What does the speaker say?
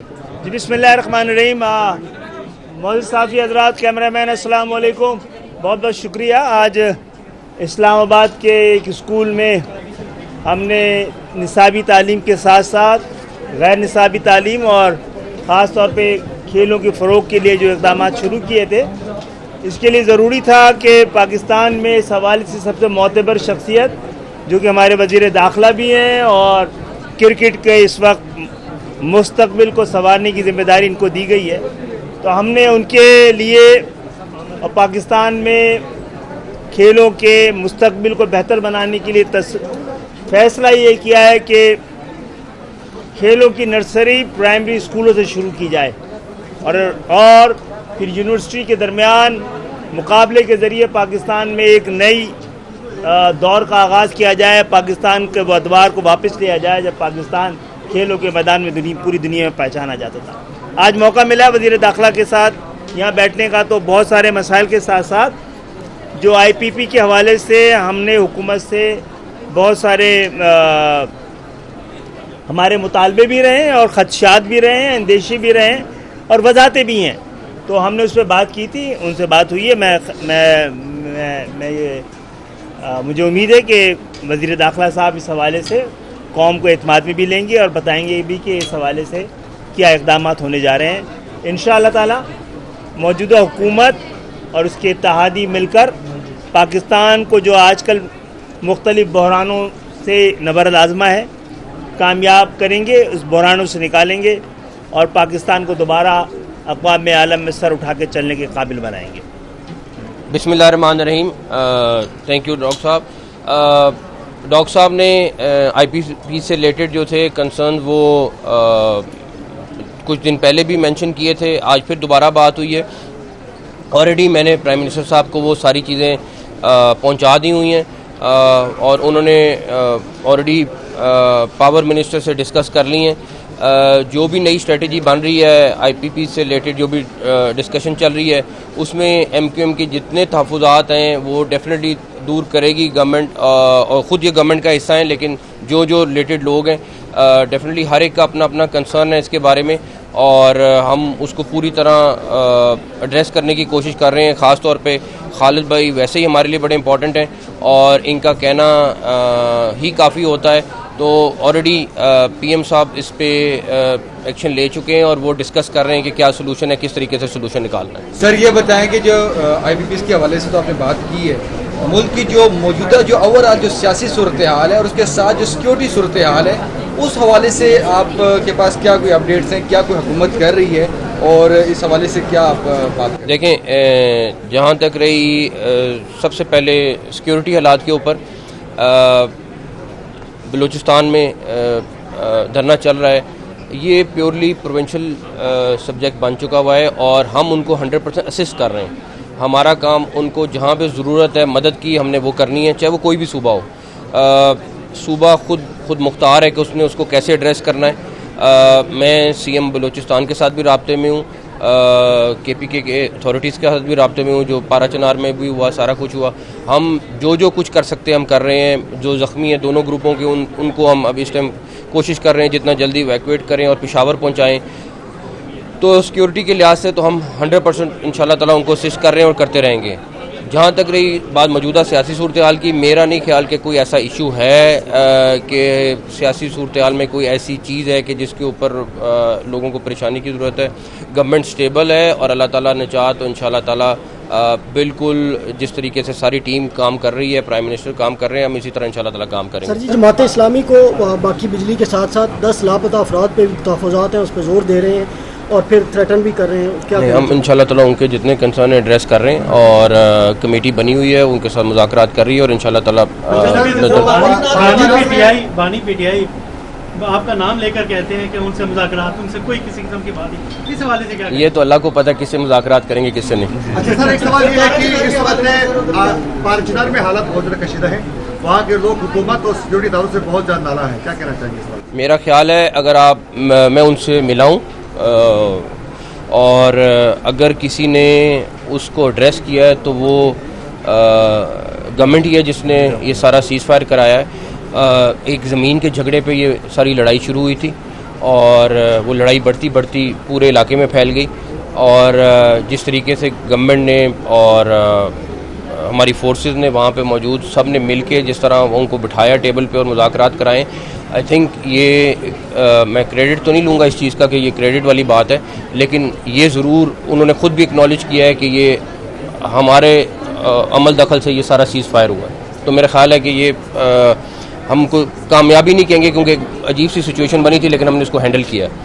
जी बिस्मिल्लाहिर्रहमानिर्रहीम। मौजूद साफ़ी हज़रात, कैमरामैन, अस्सलाम वालेकुम। बहुत बहुत शुक्रिया। आज इस्लामाबाद के एक स्कूल में हमने निसाबी तालीम के साथ साथ गैर निसाबी तालीम और ख़ास तौर पे खेलों के फ़रोग़ के लिए जो इक़दाम शुरू किए थे, इसके लिए ज़रूरी था कि पाकिस्तान में इस हवाले से सबसे मोतबर शख्सियत जो कि हमारे वज़ीर दाखिला भी हैं और क्रिकेट के इस वक्त मुस्तकबिल को संवारने की ज़िम्मेदारी इनको दी गई है, तो हमने उनके लिए और पाकिस्तान में खेलों के मुस्तकबिल को बेहतर बनाने के लिए फ़ैसला ये किया है कि खेलों की नर्सरी प्राइमरी स्कूलों से शुरू की जाए और फिर यूनिवर्सिटी के दरमियान मुकाबले के ज़रिए पाकिस्तान में एक नई दौर का आगाज़ किया जाए। पाकिस्तान के अदवार को वापस लिया जाए जब पाकिस्तान खेलों के मैदान में पूरी दुनिया में पहचाना जाता था। आज मौका मिला वज़ीर दाखिला के साथ यहाँ बैठने का, तो बहुत सारे मसाइल के साथ साथ जो IPP के हवाले से हमने हुकूमत से बहुत सारे हमारे मुतालबे भी रहे हैं और ख़दशात भी रहे हैं, अंदेशे भी रहे हैं और वजाहतें भी हैं, तो हमने उस पर बात की थी, उनसे बात हुई है। मुझे उम्मीद है कि वज़ीर दाखिला साहब इस हवाले से कौम को एतमाद में भी लेंगे और बताएंगे भी कि इस हवाले से क्या इक़दाम होने जा रहे हैं। इंशाअल्लाह ताला मौजूदा हुकूमत और उसके इत्तेहादी मिलकर पाकिस्तान को जो आजकल मुख्तलिफ़ बहरानों से नबरद आज़मा है, कामयाब करेंगे, उस बहरानों से निकालेंगे और पाकिस्तान को दोबारा अक़वाम आलम में सर उठा के चलने के काबिल बनाएंगे। बिस्मिल्लाहिर्रहमानिर्रहीम। थैंक यू डॉक्टर साहब। डॉक्टर साहब ने IPP से रिलेटेड जो थे कंसर्न वो कुछ दिन पहले भी मेंशन किए थे, आज फिर दोबारा बात हुई है। ऑलरेडी मैंने प्राइम मिनिस्टर साहब को वो सारी चीज़ें पहुंचा दी हुई हैं और उन्होंने ऑलरेडी पावर मिनिस्टर से डिस्कस कर ली हैं। जो भी नई स्ट्रेटजी बन रही है IPP से रिलेटेड, जो भी डिस्कशन चल रही है, उसमें MQM के जितने तहफ़्फ़ुज़ात हैं वो डेफिनेटली दूर करेगी गवर्नमेंट, और ख़ुद ये गवर्नमेंट का हिस्सा है, लेकिन जो रिलेटेड लोग हैं डेफिनेटली हर एक का अपना अपना कंसर्न है इसके बारे में और हम उसको पूरी तरह एड्रेस करने की कोशिश कर रहे हैं। ख़ास तौर पे खालिद भाई वैसे ही हमारे लिए बड़े इंपॉर्टेंट हैं और इनका कहना ही काफ़ी होता है, तो ऑलरेडी PM साहब इस पे एक्शन ले चुके हैं और वो डिस्कस कर रहे हैं कि क्या सोल्यूशन है, किस तरीके से सोल्यूशन निकालना है। सर ये बताएं कि जो IPP के हवाले से तो आपने बात की है, मुल्क की जो मौजूदा जो ओवरऑल जो सियासी सूरत हाल है और उसके साथ जो सिक्योरिटी सूरत हाल है, उस हवाले से आपके पास क्या कोई अपडेट्स हैं, क्या कोई हुकूमत कर रही है और इस हवाले से क्या आप बात करें? देखें, जहाँ तक रही सबसे पहले सिक्योरिटी हालात के ऊपर, बलूचिस्तान में धरना चल रहा है, ये प्योरली प्रोविंशियल सब्जेक्ट बन चुका हुआ है और हम उनको 100% असिस्ट कर रहे हैं। हमारा काम उनको जहाँ पे ज़रूरत है मदद की हमने वो करनी है, चाहे वो कोई भी सूबा हो। सूबा खुद मुख्तार है कि उसने उसको कैसे एड्रेस करना है। मैं CM बलूचिस्तान के साथ भी राब्ते में हूँ, KPK के अथॉरिटीज़ के साथ भी राब्ते में हूँ, जो पारा चनार में भी हुआ, सारा कुछ हुआ। हम जो कुछ कर सकते हैं हम कर रहे हैं। जो ज़ख्मी हैं दोनों ग्रुपों के उनको हम अब इस टाइम कोशिश कर रहे हैं जितना जल्दी इवैक्यूएट करें और पेशावर पहुँचाएँ। तो सिक्योरिटी के लिहाज से तो हम 100% इंशाल्लाह ताला उनको असिस्ट कर रहे हैं और करते रहेंगे। जहाँ तक रही बात मौजूदा सियासी सूरत हाल की, मेरा नहीं ख्याल कि कोई ऐसा इशू है कि सियासी सूरत हाल में कोई ऐसी चीज़ है कि जिसके ऊपर लोगों को परेशानी की ज़रूरत है। गवर्नमेंट स्टेबल है और अल्लाह ताला ने चाहा तो इंशाल्लाह ताला बिल्कुल जिस तरीके से सारी टीम काम कर रही है, प्राइम मिनिस्टर काम कर रहे हैं, हम इसी तरह इंशाल्लाह ताला काम करेंगे। सर जी, जमात इस्लामी को बाकी बिजली के साथ साथ 10 लापता अफराद पे तहफ़्फ़ुज़ात हैं, उस पर जोर दे रहे हैं और फिर थ्रेटन भी कर रहे हैं, क्या हम इंशाल्लाह ताला उनके जितने कंसर्न है एड्रेस कर रहे हैं और कमेटी बनी हुई है, उनके साथ मुज़ाकरात कर रही है और इंशाल्लाह ताला PTI आपका नाम लेकर कहते हैं कि उनसे मुज़ाकरात, उनसे कोई किसी किस्म की बात नहीं, इस हवाले से क्या? ये तो अल्लाह को पता किससे मुज़ाकरात करेंगे किससे नहीं। अच्छा सर, एक सवाल ये है कि इस वक्त पारचनार में हालत बहुत ज़्यादा कशीदा है, वहाँ के लोग हुकूमत और सिक्योरिटी दारों से बहुत ज़्यादा नाला है, क्या कहना चाहेंगे इस वक्त? मेरा ख्याल है अगर मैं उनसे मिला हूँ और अगर किसी ने उसको एड्रेस किया है तो वो गवर्नमेंट ही है जिसने ये सारा सीज़ फायर कराया है। एक ज़मीन के झगड़े पे ये सारी लड़ाई शुरू हुई थी और वो लड़ाई बढ़ती बढ़ती पूरे इलाके में फैल गई। और जिस तरीके से गवर्नमेंट ने और हमारी फोर्सेस ने वहाँ पे मौजूद सब ने मिल के जिस तरह उनको बिठाया टेबल पे और मुज़ाकरात कराएं, आई थिंक ये मैं क्रेडिट तो नहीं लूँगा इस चीज़ का कि ये क्रेडिट वाली बात है, लेकिन ये ज़रूर उन्होंने ख़ुद भी एक्नॉलेज किया है कि ये हमारे अमल दखल से ये सारा सीज़ फायर हुआ है। तो मेरा ख़्याल है कि ये हमको कामयाबी नहीं कहेंगे क्योंकि अजीब सी सिचुएशन बनी थी, लेकिन हमने इसको हैंडल किया।